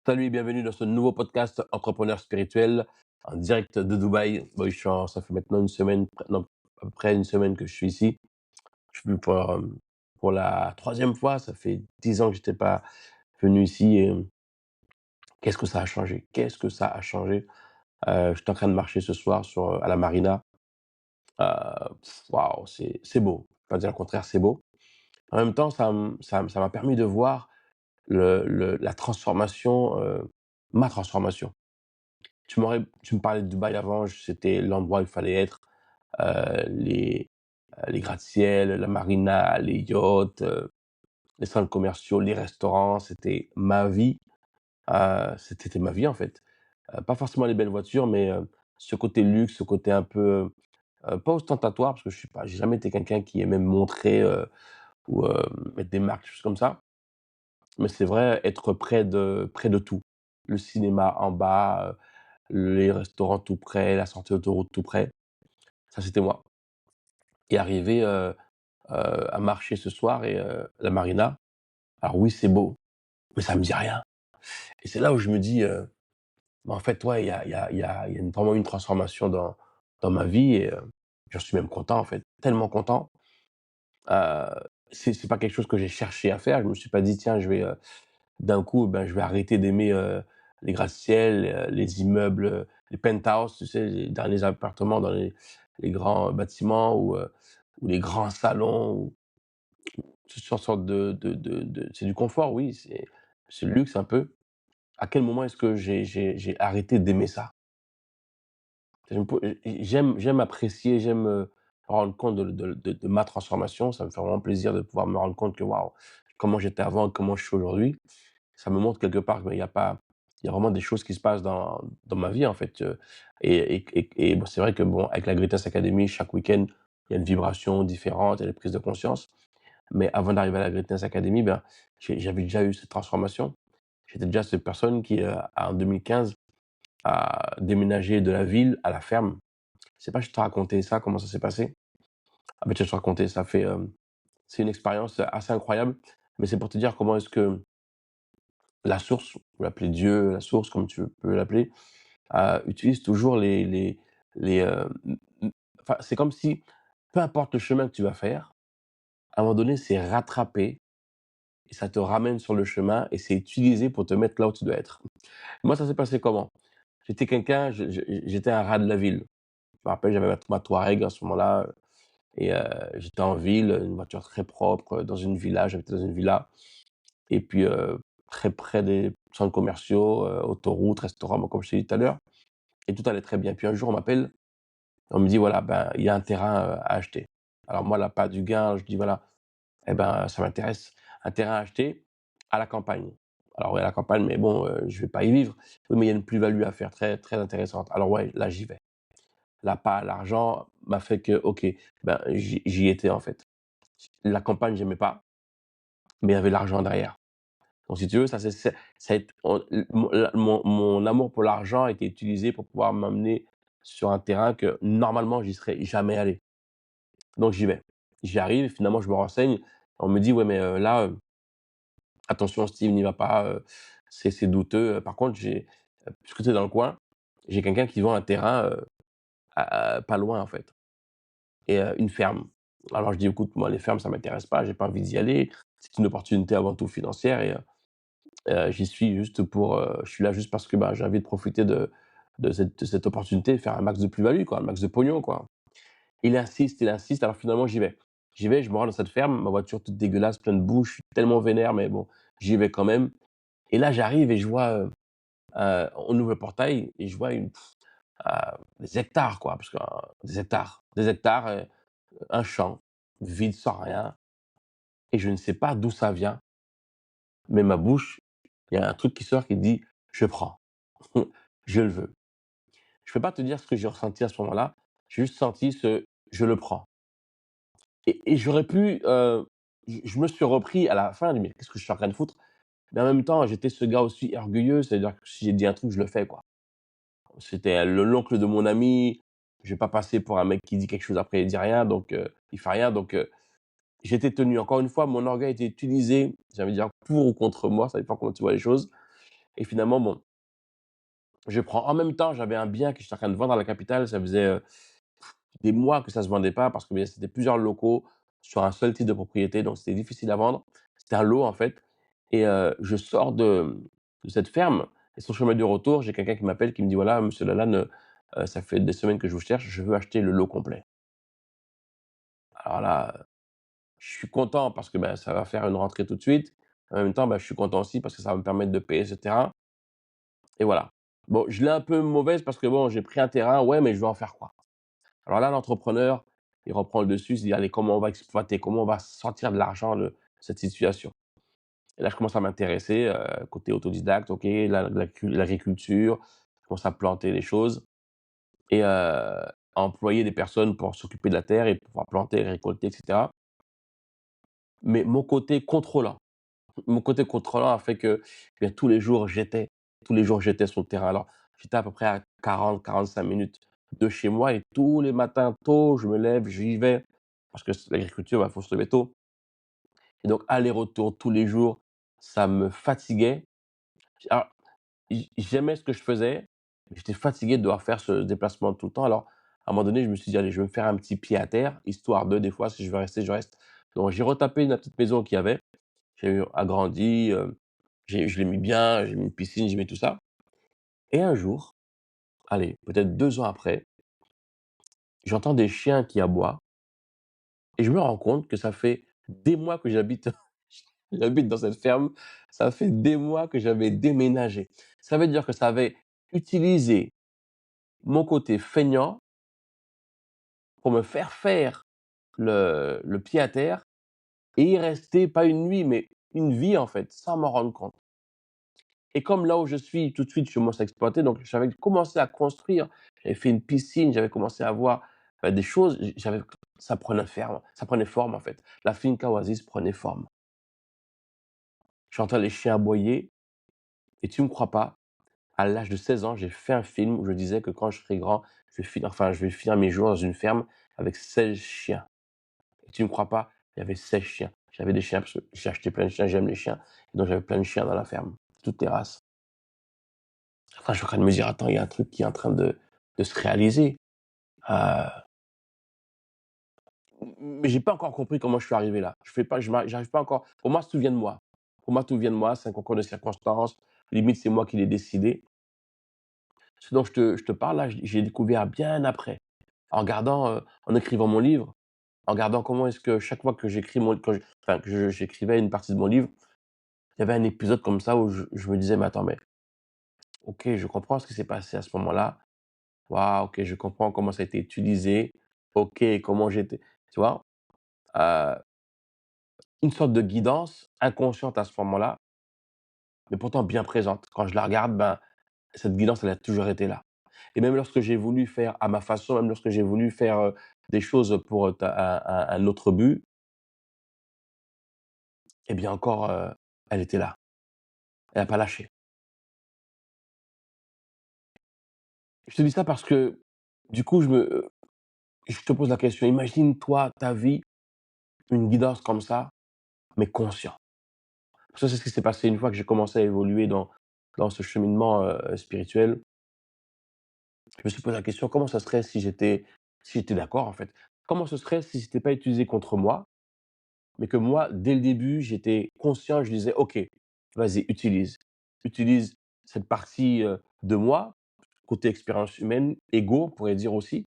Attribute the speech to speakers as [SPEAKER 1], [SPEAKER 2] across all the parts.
[SPEAKER 1] Salut et bienvenue dans ce nouveau podcast Entrepreneur spirituel en direct de Dubaï. Bon, ça fait maintenant une semaine, non, à peu près une semaine que je suis ici. Je suis venu pour la troisième fois. Ça fait 10 ans que j'étais pas venu ici et qu'est-ce que ça a changé? Qu'est-ce que ça a changé? Je suis en train de marcher ce soir à la marina. Waouh, c'est beau. Pas dire le contraire, c'est beau. En même temps, ça m'a permis de voir la transformation, ma transformation. Tu me parlais de Dubaï avant, c'était l'endroit où il fallait être, les, les gratte-ciel, la marina, les yachts, les centres commerciaux, les restaurants, c'était ma vie, c'était ma vie en fait. Pas forcément les belles voitures, mais ce côté luxe, ce côté un peu, pas ostentatoire parce que je suis pas j'ai jamais été quelqu'un qui aimait me montrer, ou mettre des marques, des choses comme ça. Mais c'est vrai, être près de tout. Le cinéma en bas, les restaurants tout près, la sortie d'autoroute tout près, ça c'était moi. Et arrivé, à marcher ce soir et la marina, alors oui, c'est beau, mais ça me dit rien. Et c'est là où je me dis, bah, en fait, ouais, il y a vraiment une transformation dans ma vie et j'en suis même content, en fait, tellement content. Heu, c'est pas quelque chose que j'ai cherché à faire. Je me suis pas dit: «Tiens, je vais, d'un coup, ben, je vais arrêter d'aimer, les gratte-ciel, les immeubles, les penthouses, tu sais, les derniers appartements dans les grands bâtiments ou les grands salons ou toutes sortes de c'est du confort, oui, c'est le luxe un peu. À quel moment est-ce que j'ai arrêté d'aimer ça? Je me po j'aime apprécier, j'aime, me rendre compte de ma transformation. Ça me fait vraiment plaisir de pouvoir me rendre compte que waouh, comment j'étais avant, comment je suis aujourd'hui. Ça me montre quelque part qu'il y a vraiment des choses qui se passent dans ma vie, en fait, et bon, c'est vrai que bon, avec la Greatness Academy, chaque week-end, il y a une vibration différente, il y a des prises de conscience. Mais avant d'arriver à la Greatness Academy, ben, j'avais déjà eu cette transformation. J'étais déjà cette personne qui, en 2015, a déménagé de la ville à la ferme. Je sais pas si je t'ai raconté ça, comment ça s'est passé? Ah ben, tiens, je te raconter, c'est une expérience assez incroyable, mais c'est pour te dire comment est-ce que la source, on peut l'appeler Dieu, la source, comme tu peux l'appeler, utilise toujours les, enfin, c'est comme si, peu importe le chemin que tu vas faire, à un moment donné, c'est rattrapé et ça te ramène sur le chemin et c'est utilisé pour te mettre là où tu dois être. Moi, ça s'est passé comment? J'étais quelqu'un, j'étais un rat de la ville. Je me rappelle, j'avais ma Touareg à ce moment-là, et j'étais en ville, une voiture très propre, dans une villa, j'habitais dans une villa et puis, très près des centres commerciaux, autoroutes, restaurants, bon, comme je t'ai dit tout à l'heure, et tout allait très bien. Puis un jour, on m'appelle, on me dit: «Voilà, ben, il y a un terrain, à acheter». Alors moi, l'appât du gain, je dis: «Voilà, eh ben, ça m'intéresse, un terrain à acheter à la campagne». Alors ouais, à la campagne, mais bon, je vais pas y vivre. Oui, mais il y a une plus-value à faire très, très intéressante. Alors ouais, là, j'y vais. Là, pas l'argent m'a fait que, OK, ben, j'y étais, en fait. La campagne, j'aimais pas, mais il y avait l'argent derrière. Donc si tu veux, ça a été mon amour pour l'argent a été utilisé pour pouvoir m'amener sur un terrain que normalement j'y serais jamais allé. Donc j'y vais. J'y arrive, finalement je me renseigne, on me dit: «Ouais mais, là, attention Steve, n'y va pas, c'est douteux». Par contre puisque tu es dans le coin, j'ai quelqu'un qui vend un terrain, pas loin en fait, et une ferme. Alors je dis: «Écoute, moi les fermes ça m'intéresse pas, j'ai pas envie d'y aller». C'est une opportunité avant tout financière et j'y suis juste pour, je suis là juste parce que, bah, j'ai envie de profiter de cette opportunité, de faire un max de plus-value quoi, un max de pognon quoi. Il insiste, alors finalement j'y vais. J'y vais, je me rends dans cette ferme, ma voiture toute dégueulasse, pleine de boue, je suis tellement vénère mais bon, j'y vais quand même, et là j'arrive et je vois, on ouvre le portail et je vois des hectares quoi, parce que, des hectares, un champ, vide sans rien, et je ne sais pas d'où ça vient, mais ma bouche, il y a un truc qui sort qui dit: «Je prends, je le veux». Je peux pas te dire ce que j'ai ressenti à ce moment-là, j'ai juste senti ce: «Je le prends», et j'aurais pu, je me suis repris à la fin, je me dis: «Mais qu'est-ce que je suis en train de foutre?» Mais en même temps, j'étais ce gars aussi orgueilleux, c'est-à-dire que si j'ai dit un truc, je le fais, quoi. C'était l'oncle de mon ami, je vais pas passer pour un mec qui dit quelque chose après il dit rien, donc il fait rien, donc j'étais tenu. Encore une fois, mon orgueil a été utilisé, j'ai envie de dire pour ou contre moi, ça dépend comment tu vois les choses, et finalement, bon, je prends en même temps, j'avais un bien que j'étais en train de vendre à la capitale, ça faisait, des mois que ça se vendait pas parce que, beh, c'était plusieurs locaux sur un seul type de propriété, donc c'était difficile à vendre. C'était un lot, en fait, et je sors de cette ferme et sur le chemin du retour, j'ai quelqu'un qui m'appelle qui me dit: «Voilà, monsieur Lalanne, ça fait des semaines que je vous cherche, je veux acheter le lot complet». Alors là, je suis content parce que, bah, ça va faire une rentrée tout de suite. En même temps, bah, je suis content aussi parce que ça va me permettre de payer ce terrain et voilà. Bon, je l'ai un peu mauvaise parce que bon, j'ai pris un terrain, ouais, mais je vais en faire quoi? Alors là, l'entrepreneur, il reprend le dessus, il se dit: «Allez, comment on va exploiter? Comment on va sortir de l'argent de cette situation?» Et là, je commence à m'intéresser, côté autodidacte, OK, l'agriculture, je commence à planter les choses et à employer des personnes pour s'occuper de la terre et pouvoir planter, récolter et cetera. Mais mon côté contrôlant a fait que, eh bien, tous les jours, j'étais sur le terrain. Alors, j'étais à peu près à 40-45 minutes de chez moi et tous les matins tôt, je me lève, j'y vais parce que l'agriculture, bah, faut se lever tôt et donc aller-retour tous les jours, ça me fatiguait. Alors, j'aimais ce que je faisais, mais j'étais fatigué de devoir faire ce déplacement tout le temps. Alors, à un moment donné, je me suis dit: «Allez, je vais me faire un petit pied à terre, histoire de, des fois, si je veux rester, je reste». Donc j'ai retapé la petite maison qu'il y avait. J'ai agrandi, je l'ai mis bien, j'ai mis une piscine, j'ai mis tout ça et un jour, allez, peut-être 2 ans après, j'entends des chiens qui aboient et je me rends compte que ça fait des mois que j'habite dans cette ferme. Ça fait des mois que j'avais déménagé. Ça veut dire que ça avait utilisé mon côté feignant pour me faire le pied à terre et y rester pas une nuit, mais une vie, en fait, sans m'en rendre compte. Et comme là où je suis, tout de suite, je commence à exploiter, donc j'avais commencé à construire. J'avais fait une piscine, j'avais commencé à voir, des choses, ça prenait forme, en fait. La finca Oasis prenait forme. J'entends les chiens aboyer et tu me crois pas, à l'âge de 16 ans, j'ai fait un film où je disais que quand je serai grand, je vais finir mes jours dans une ferme avec 16 chiens. Et tu me crois pas, il y avait 16 chiens. J'avais des chiens parce que j'ai acheté plein de chiens, j'aime les chiens, et donc j'avais plein de chiens dans la ferme, toutes les races. Après, je suis en train de me dire: «Attends, il y a un truc qui est en train de se réaliser». Heu, mais j'ai pas encore compris comment je suis arrivé là. Je fais pas je m'a J'arrive pas encore, pour moi, tout vient de moi. Pour moi, tout vient de moi, c'est un concours de circonstances, limite, c'est moi qui l'ai décidé. Ce dont je te parle là, j'ai découvert bien après, en écrivant mon livre, en regardant comment est-ce que chaque fois que j'écris mon quand je enfin, que j'écrivais une partie de mon livre, il y avait un épisode comme ça où je me disais: «Mais attends, mais OK, je comprends ce qui s'est passé à ce moment-là. Waouh, OK, je comprends comment ça a été utilisé. OK, comment j'étais», tu vois? Heu, une sorte de guidance inconsciente à ce moment-là, mais pourtant bien présente. Quand je la regarde, ben, cette guidance, elle a toujours été là. Et même lorsque j'ai voulu faire à ma façon, même lorsque j'ai voulu faire, des choses pour, un autre but, eh bien encore, elle était là. Elle a pas lâché. Je te dis ça parce que, du coup, je te pose la question, imagine toi, ta vie, une guidance comme ça, mais conscient. Ça, c'est ce qui s'est passé une fois que j'ai commencé à évoluer dans ce cheminement, spirituel. Je me suis posé la question: «Comment ça serait si j'étais d'accord, en fait? Comment ce serait si c'était pas utilisé contre moi, mais que moi, dès le début, j'étais conscient, je disais: "OK, vas-y, utilise. Utilise cette partie, de moi, côté expérience humaine, ego, on pourrait dire aussi.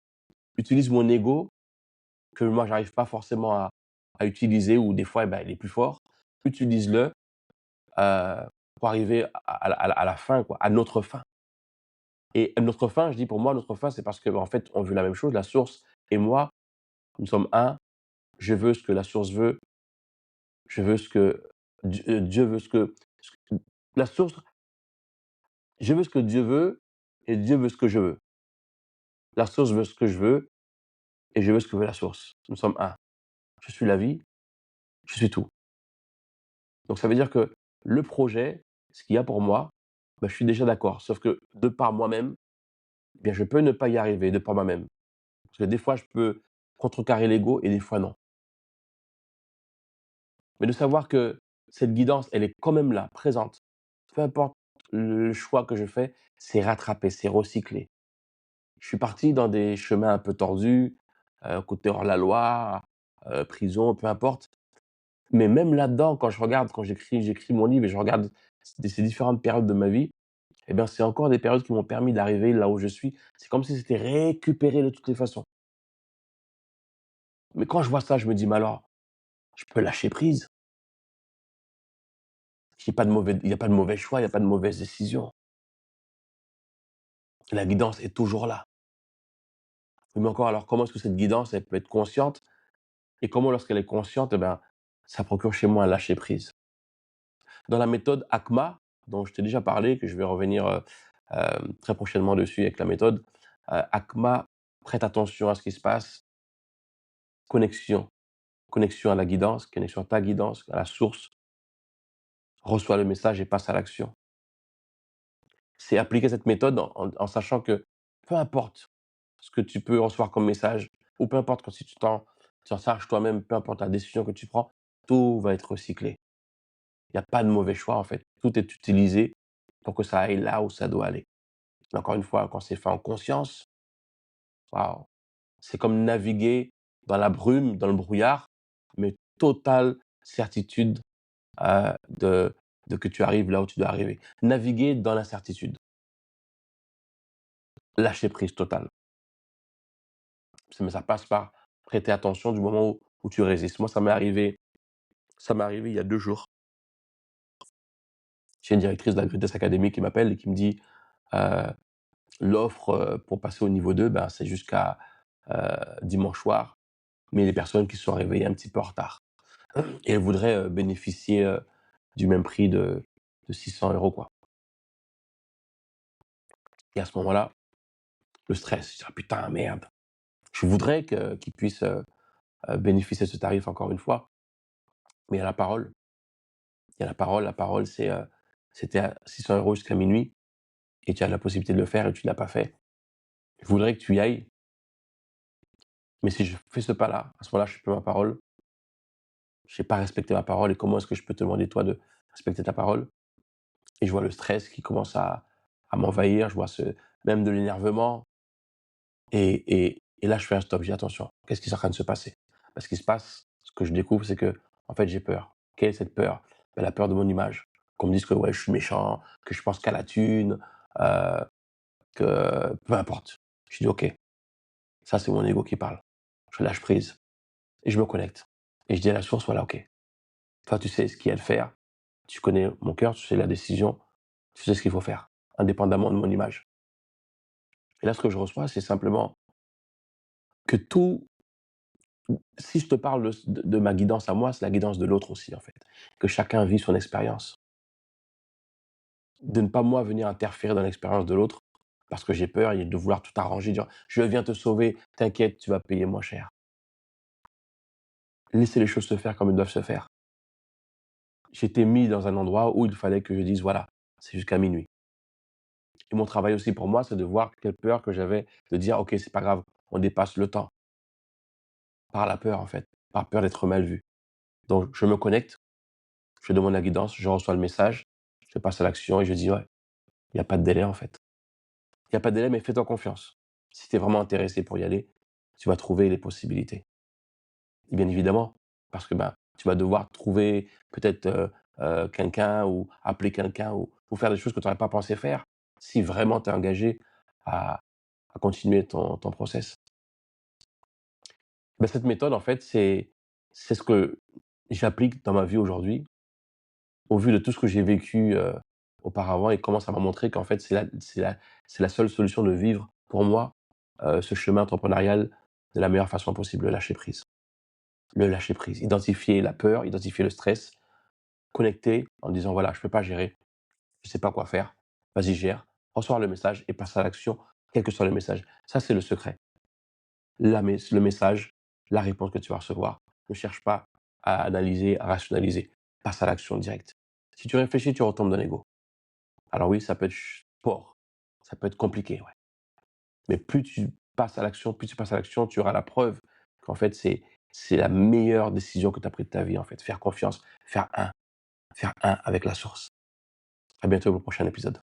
[SPEAKER 1] Utilise mon ego que moi, j'arrive pas forcément à utiliser ou des fois, eh ben, il est plus fort. Utilise-le, pour arriver à la fin, quoi, à notre fin». Et notre fin, je dis pour moi, notre fin, c'est parce qu'en fait, on veut la même chose, la source et moi, nous sommes un. Je veux ce que la source veut, je veux ce que Dieu veut, la source, je veux ce que Dieu veut et Dieu veut ce que je veux. La source veut ce que je veux et je veux ce que veut la source. Nous sommes un. Je suis la vie, je suis tout. Donc ça veut dire que le projet, ce qu'il y a pour moi, bah, je suis déjà d'accord. Sauf que de par moi-même, eh bien, je peux ne pas y arriver de par moi-même. Parce que des fois, je peux contrecarrer l'ego et des fois non. Mais de savoir que cette guidance, elle est quand même là, présente. Peu importe le choix que je fais, c'est rattraper, c'est recycler. Je suis parti dans des chemins un peu tordus, côté hors-la-loi, prison, peu importe. Mais même là-dedans, quand je regarde, quand j'écris mon livre et je regarde ces différentes périodes de ma vie, eh bien, c'est encore des périodes qui m'ont permis d'arriver là où je suis. C'est comme si c'était récupéré de toutes les façons. Mais quand je vois ça, je me dis: «Mais alors, je peux lâcher prise. Il y a pas de mauvais choix, il y a pas de mauvaise décision. La guidance est toujours là». Mais encore alors, comment est-ce que cette guidance, elle peut être consciente et comment lorsqu'elle est consciente, eh ben, ça procure chez moi un lâcher prise? Dans la méthode ACMA, dont je t'ai déjà parlé, que je vais revenir, très prochainement dessus avec la méthode, ACMA, prête attention à ce qui se passe, connexion, connexion à la guidance, connexion à ta guidance, à la source, reçois le message et passe à l'action. C'est appliquer cette méthode en sachant que peu importe ce que tu peux recevoir comme message ou peu importe quand si tu t'en charges toi-même, peu importe la décision que tu prends, tout va être recyclé. Il y a pas de mauvais choix en fait. Tout est utilisé pour que ça aille là où ça doit aller. Mais encore une fois, quand c'est fait en conscience, waouh, c'est comme naviguer dans la brume, dans le brouillard, mais totale certitude, de que tu arrives là où tu dois arriver. Naviguer dans l'incertitude, lâcher prise totale. Mais ça passe par prêter attention du moment où tu résistes. Moi, ça m'est arrivé il y a 2 jours. J'ai une directrice de la Greatest Academy qui m'appelle et qui me dit, heu: «L'offre, pour passer au niveau 2, ben, c'est jusqu'à, dimanche soir, mais les personnes qui se sont réveillées un petit peu en retard et elles voudraient, bénéficier, du même prix de 600 € quoi». Et à ce moment-là, le stress, je dis: «Ah putain, merde». Je voudrais qu'ils puissent, bénéficier de ce tarif encore une fois, mais il y a la parole. Il y a la parole c'est, c'était à 600 € jusqu'à minuit et tu as la possibilité de le faire et tu ne l'as pas fait. Je voudrais que tu y ailles, mais si je fais ce pas-là, à ce moment-là, je suis plus ma parole. J'ai pas respecté ma parole et comment est-ce que je peux te demander toi de respecter ta parole? Et je vois le stress qui commence à m'envahir, je vois même de l'énervement et là je fais un stop, je dis: «Attention, qu'est-ce qui est en train de se passer?» Parce qu'il se passe, ce que je découvre, c'est que en fait, j'ai peur. Quelle est cette peur? Bah, la peur de mon image. Qu'on me dise que, ouais, je suis méchant, que je pense qu'à la thune, heu, que peu importe. Je dis: «OK, ça c'est mon ego qui parle». Je lâche prise et je me connecte et je dis à la source: «Voilà, OK, toi tu sais ce qu'il y a à faire, tu connais mon cœur, tu sais la décision, tu sais ce qu'il faut faire, indépendamment de mon image». Et là, ce que je reçois, c'est simplement que tout si je te parle de ma guidance à moi, c'est la guidance de l'autre aussi, en fait. Que chacun vit son expérience. De ne pas moi venir interférer dans l'expérience de l'autre parce que j'ai peur et de vouloir tout arranger, dire: «Je viens te sauver, t'inquiète, tu vas payer moins cher». Laisser les choses se faire comme elles doivent se faire. J'étais mis dans un endroit où il fallait que je dise: «Voilà, c'est jusqu'à minuit». Et mon travail aussi pour moi, c'est de voir quelle peur que j'avais de dire: «OK, c'est pas grave, on dépasse le temps». Par la peur, en fait, par peur d'être mal vu. Donc je me connecte, je demande la guidance, je reçois le message, je passe à l'action et je dis: «Ouais, il y a pas de délai, en fait. Il y a pas de délai, mais fais-toi confiance. Si tu es vraiment intéressé pour y aller, tu vas trouver les possibilités». Et bien évidemment, parce que, ben, tu vas devoir trouver peut-être, quelqu'un ou appeler quelqu'un ou faire des choses que tu n'aurais pas pensé faire, si vraiment tu es engagé à continuer ton process. Bah, cette méthode, en fait, c'est ce que j'applique dans ma vie aujourd'hui, au vu de tout ce que j'ai vécu, auparavant et comment ça m'a montré qu'en fait, c'est la seule solution de vivre pour moi, ce chemin entrepreneurial de la meilleure façon possible, le lâcher prise. Le lâcher prise, identifier la peur, identifier le stress, connecter en disant: «Voilà, je ne peux pas gérer, je ne sais pas quoi faire, vas-y gère», recevoir le message et passer à l'action, quel que soit le message. Ça, c'est le secret. Le message, la réponse que tu vas recevoir. Ne cherche pas à analyser, à rationaliser. Passe à l'action directe. Si tu réfléchis, tu retombes dans l'ego. Alors oui, ça peut être fort, ça peut être compliqué, ouais. Mais plus tu passes à l'action, tu auras la preuve qu'en fait, c'est la meilleure décision que tu as prise de ta vie, en fait. Faire confiance, faire un avec la source. À bientôt pour le prochain épisode.